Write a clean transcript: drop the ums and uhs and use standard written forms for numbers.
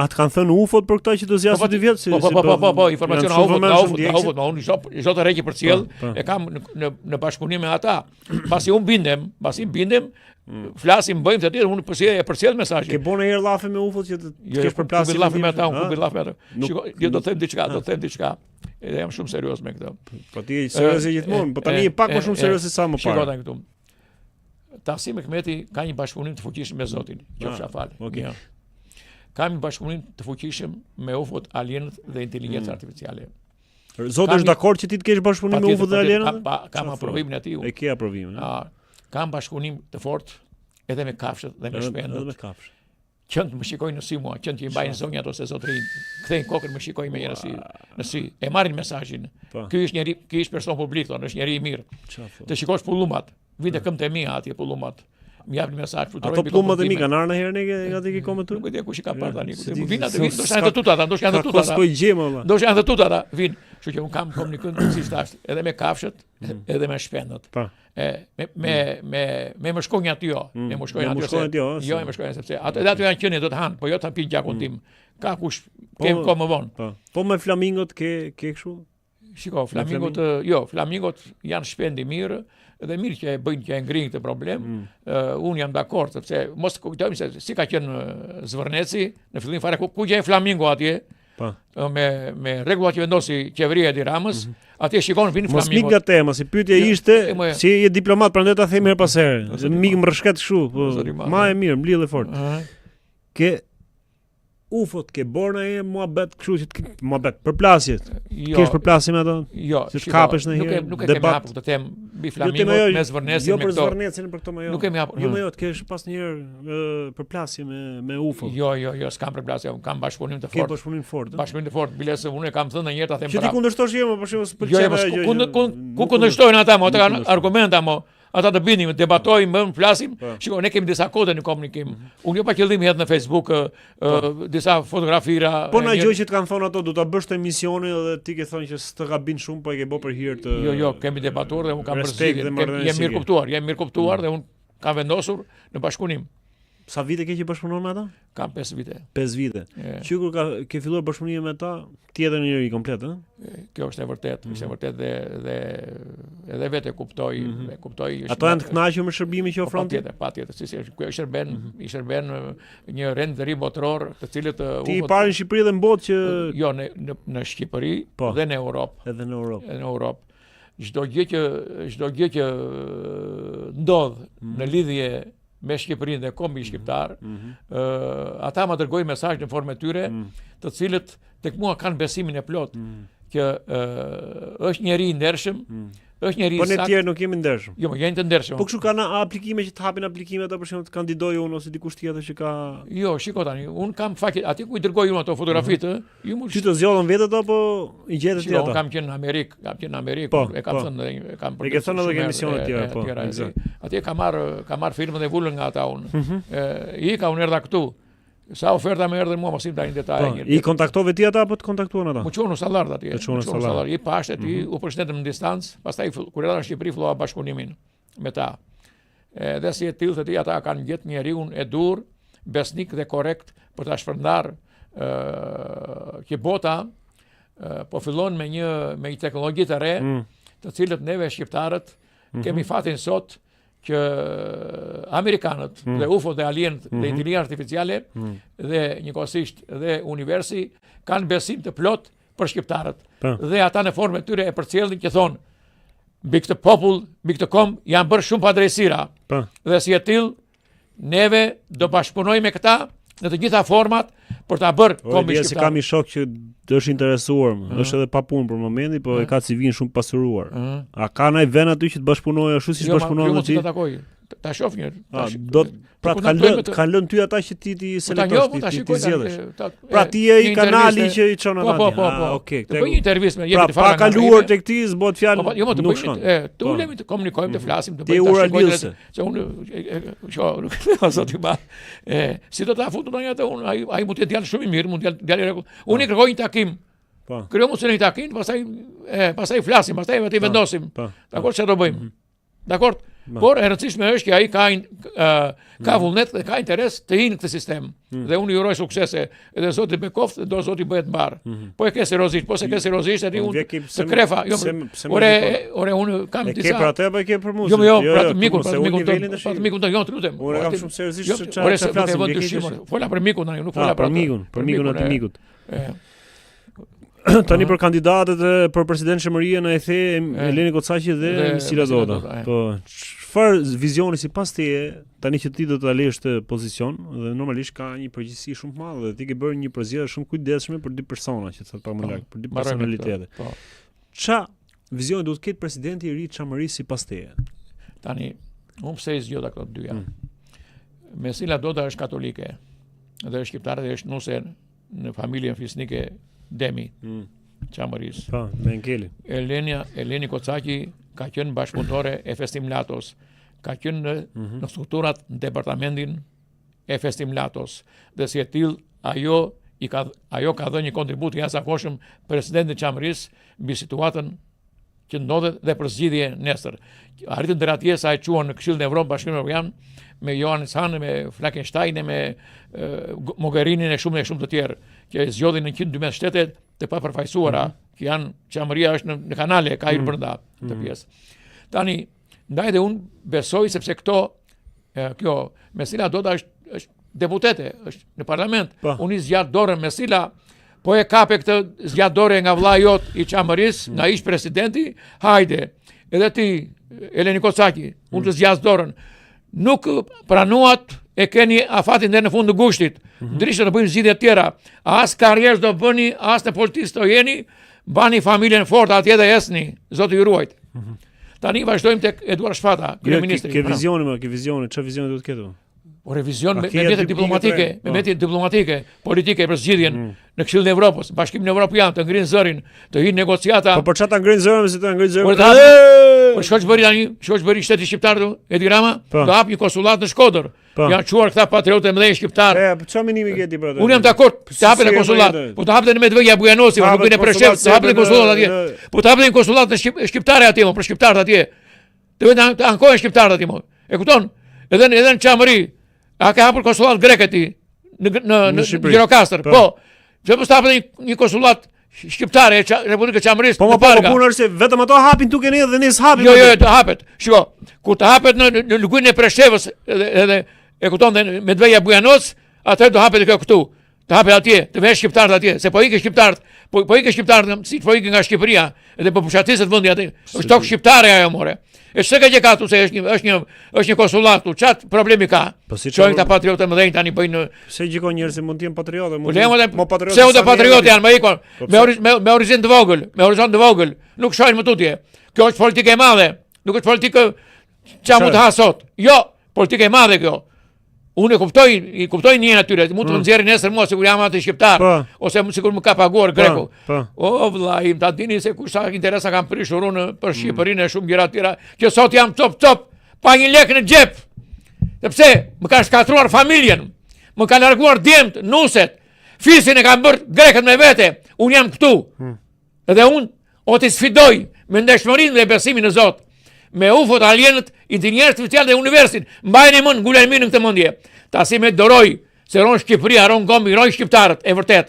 Atë kanë thënë UFO-t për këtë që do zgjasë 2 vjet si. Po, informacion UFO-t, unë çdo të rreqi për qiell e kam në bashkëpunim me ata. Pasi bindem, flasim, bëjmë të tjerë, unë përcjell mesazhin. Ke bënë herë llafe me UFO-t që të kesh përplasje me llafe me ata, unë llafe me ata. Shikoj, jo do të them diçka. Edhe jam shumë serioz me këtë. Po ti je serioz gjithmonë, po tani je pak më shumë serioz se sa më parë. Shikoj tani këtu. Tasim Mehmeti ka një bashkëpunim të fuqishëm me Zotin, qofsha fal. Okay. Ka një bashkëpunim të fuqishëm me UFO-t, alienët dhe inteligjencën artificiale. Zoti është dakord që ti të kesh bashkëpunim me UFO-t dhe alienët? Kam aprovimin e tij. E ke aprovimin. Kam bashkëpunim të fortë edhe me kafshët dhe me shpendët. Edhe me kafshët. Qënd më shikojnë në sy mua, qënd që i mbajnë zonjat ose zotrin, kthejnë kokën më shikojnë me në sy, e marrin mesazhin. Ky është person publik, është njeri i mirë. Të shikosh pullumat, vite këmbët e mia atje pullumat. Më japin mesazh fluturojnë. Ato plummat e mi kanë ardhur herë nga ti ke komentuar? Nuk e di kush i ka parë tani. Vin atë vin, do të janë të tuta ata, do të janë të tuta ata. Po i gjem valla. Do të janë të tuta ata, vin. Kështu që un kam komunikim si thash, edhe me kafshët, edhe me shpendët. Me mëshkonjë aty jo. Me mëshkonjë aty. Jo, me mëshkonjë sepse ato janë qenë do të han, po jo ta pin gjakun tim. Ka kush kem kom më vonë. Po me flamingot ke kështu? Shiko, flamingot janë shpendi mirë. Dhe mirë që e bëjnë që e ngrinë këtë problem, unë jam dakord, sepse mos kujtojmë se si ka qenë Zvërneci, në fillim fare ku gjen flamingo atje, me rregullat që vendosi qeveria e Edi Ramës, atje shikon vinë flamingot. Mos mik nga tema, si pyetja ishte, si je diplomat, prandaj ta themi her pas here. Mik më rrshket kështu, po ma e mirë, mbledh e fort. Ke UFO-t ke bërë në muhabet kështu që muhabet përplasjet. Kesh përplasje me ato? Jo, që të kapesh në herë. Nuk e kemi hapur të them bi flamingot me Zvërnesin me këto. Jo për Zvërnesin për këto më jo. Nuk kemi hapur. Jo më jo, të kesh pas një herë përplasje me UFO. Jo, s'kam përplasje, kam bashkëpunim të fortë. Ke bashkëpunim të fortë. Bashkëpunim të fortë, bilesë unë e kam thënë një herë ta them prapë. Që ti kundërshtosh jo, për shembull, s'pëlqen ajo. Ku kundërshtojnë ata, ata kanë argumenta mo. Ata të bindim, debatojmë, flasim. Shiko, ne kemi disa kode në komunikim. Unë jo pa qëllim hedh në Facebook disa fotografira. Po na gjë që të kanë thonë ato, do ta bësh të emisioni dhe ti ke thonë që s'të gabin shumë, po e ke bë për hir të. Jo, kemi debatuar dhe unë kam përsëritur. Jam mirë kuptuar dhe unë kam vendosur në bashkëpunim. Sa vite ke që bashkëpunon me ata? Kam 5 vite. 5 vite. Që kur ke filluar bashkëpunime me ata, tjetër njëri komplet, ëh? Kjo është e vërtet dhe edhe vetë e kuptoj. Ato janë të kënaqur me shërbimin që ofron ti? Patjetër, si i shërben një rendëri botror, të cilët ti i parë në Shqipëri dhe në botë që jo në Shqipëri dhe në Europë. Edhe në Europë. Në Europë. Çdo gjë që ndodh në lidhje me Shqipërinë dhe kombi shqiptar, ata më dërgojnë mesazh në formë tyre, të cilët tek mua kanë besimin e plot që është njeri i ndershëm, është njeri i saktë. Po ne tjerë nuk jemi ndershëm. Jo, janë të ndershëm. Po kështu kanë aplikime që të hapin aplikime ata për shembull të kandidojë unë ose dikush tjetër që ka. Jo, shiko tani, un kam faqe aty ku i dërgoj unë ato fotografitë, ju mund të zgjodhën vetë ato apo i gjetë ti ata? Unë kam qenë në Amerikë, e kam thënë e kam. E ke thënë edhe në emisione të tjera, po. Atje kam marr filmat e vulën nga ata unë. I ka unë erdha këtu. Sa oferta më erdhën mua, mos i dajnë detaje. I kontaktove ti ata apo të kontaktuan ata? Mu çonu sallart atje. I pashte ti, u përshëndetëm në distancë, pastaj kur erdha në Shqipëri fillova bashkëpunimin me ta. Dhe si e tillë se ti ata kanë gjetë njeriu e dur, besnik dhe korrekt për ta shpërndar që bota po fillon me një teknologji të re, të cilët neve shqiptarët kemi fatin sot që Amerikanët dhe UFO dhe alienët dhe inteligjencë artificiale dhe njëkohësisht dhe universi kanë besim të plot për shqiptarët. Dhe ata në formën e tyre e përcjellin që thonë mbi këtë popull, mbi këtë kombë janë bërë shumë padrejësira. Dhe si e tillë neve do bashkëpunojmë me këta në të gjitha format për ta bërë kombin shqiptar. Se kam një shok që është interesuar, është edhe pa punë për momentin, po e ka CV-n shumë pasuruar. A ka ndaj vend aty që të bashkëpunojë ashtu siç bashkëpunon ti? Jo, ta takoj. Ta shoh një. Pra kanë lënë ty ata që ti selektosh, ti zgjedhësh. Pra ti je i kanali që i çon ata. Po. Okej. Të bëj një intervistë me jemi të fara. Pa kaluar tek ti zbot fjalë. Jo, më të bëj. Të ulemi të komunikojmë, të flasim, të bëjmë tash. Se unë zoti ba. Si do ta futu ndonjë atë unë, ai mund të jetë djalë shumë i mirë, mund të jetë djalë i rregull. Unë kërkoj një takim. Po. Krijojmë një takim, pastaj flasim, pastaj vetë vendosim. Dakor, çfarë do bëjmë? Dakor? Por e rëndësishme është që ai ka vullnet dhe ka interes të hinë këtë sistem. Dhe unë juroj suksese edhe zoti Bekoft, do zoti bëhet mbar. Po e ke seriozisht, po se ke seriozisht aty unë të krefa. Ore unë kam disa. E ke për atë apo e ke për mua? Jo, për atë mikun, të jo, të lutem. Unë kam shumë seriozisht çfarë flasim. Fola për mikun tani, nuk fola për atë. Për mikun atë mikut. Tani për kandidatët për presidentshmëria në e the Eleni Kocaqi dhe Mesila Dota. Po çfarë vizioni sipas teje tani që ti do ta lësh të pozicion dhe normalisht ka një përgjegjësi shumë të madhe dhe ti ke bërë një përzgjedhje shumë kujdesshme për dy persona që thot pa më lart, për dy personalitete. Ç'a vizioni duhet të ketë presidenti i ri i Çamërisë sipas teje? Tani, unë pse i zgjodha këto dyja. Mesila Dota është katolike dhe është shqiptare dhe është nuse në familjen fisnike Demi, Çamërisë. Po, me Enkeli. Eleni Kocaqi ka qenë bashkëpunëtore e Festim Latos, ka qenë në strukturat në departamentin e Festim Latos, dhe si e tillë ajo ka dhënë një kontribut të jashtëzakonshëm presidentit Çamërisë mbi situatën që ndodhet dhe për zgjidhje nesër. Arritën deri atje sa e quan në Këshillin e Evropës, Bashkimin Evropian, me Johannes Hahn, me Fleckenstein, me Mogherinin e shumë të tjerë, që zgjodhin në 112 shtete të papërfaqësuara, që janë Çamëria është në kanale, ka hyrë brenda të pjesë. Tani, ndaj dhe unë besoj sepse kjo Mesila Dota është deputete, është në parlament. Unë i zgjat dorën Mesila, po e kape këtë zgjat dorë nga vlla jot i Çamërisë, nga ish presidenti, hajde. Edhe ti, Eleni Kocaqi, unë të zgjas dorën. Nuk pranuat e keni afatin dhe në fund të gushtit. Ndryshe të bëjmë zgjidhje të tjera. As karrierë do bëni, as në politikë do jeni, bani familjen fort atje dhe esni, Zoti ju ruajt. Tani vazhdojmë tek Eduard Shpata, kryeministri. Ke vizioni, çfarë vizioni duhet të ketë? Po revizion me mete diplomatike, politike për zgjidhjen në Këshillin e Evropës, Bashkimin Evropian, të ngrinë zërin, të hinë negociata. Po për çfarë ta ngrinë zërin, si ta ngrinë zërin? Po shoqëbëri shteti shqiptar Edi Rama do hap një konsullat në Shkodër. Janë çuar këta patriotë mëdhenj shqiptar. Po çfarë minimi ke ti për atë? Unë jam dakord, të hapet konsullat. Po të hapet në Medvegja Bujanosi, nuk në Preshevë, të hapet konsullat atje. Po të hapet konsullat në shqiptarë atje, për shqiptarët atje. Të vetë ankohen shqiptarët atje. E kupton? Edhe në Çamëri a ka hapur konsullat greke ti në Gjirokastër? Po. Pse po hapet një konsullat shqiptare e Republikës Çamërisë? Po punë është se vetëm ato hapin tukën edhe dhe ne s'hapim. Jo, të hapet. Shiko, kur të hapet në lugurin e Preshevës edhe e kupton dhe Medvegja Bujanos, atëherë do hapet këtu. Të hapet atje, të vesh shqiptarët atje, se po ikë shqiptarët, po ikë shqiptarët, si po ikë nga Shqipëria, edhe po pushatisët vendi aty. Është tokë shqiptare ajo more. E çka që ka tu se është një konsullat tu, çat problemi ka? Çojnë ta patriotë më dhënë tani bëjnë. Se gjikon njerëz se mund të jenë patriotë, mo patriotë. Pseudo patriotë janë, më ikon me horizont të vogël, nuk shohin më tutje. Kjo është politikë e madhe, nuk është politikë ç'a mund të ha sot. Jo, politikë e madhe kjo. Unë i kuptoj një atyre, mund të më nxjerrin nesër mua sikur jam atë shqiptar, ose sikur më ka paguar greku. O vëlla im, ta dini se kush sa interesa kam prishur unë për Shqipërinë e shumë gjëra të tjera, që sot jam top, pa një lek në xhep. Sepse më ka shkatruar familjen, më ka larguar djemt, nuset, fisin e kam bërë grekët me vete, unë jam këtu. Edhe unë o të sfidoj me ndeshmërinë dhe besimin në Zot. Me ufot, alienët, inxhinierët special dhe universin, mbajnë mend, ngulen mirë në këtë mendje. Ta si me doroj, se ron Shqipëria, ron Gomi, ron shqiptarët, e vërtet.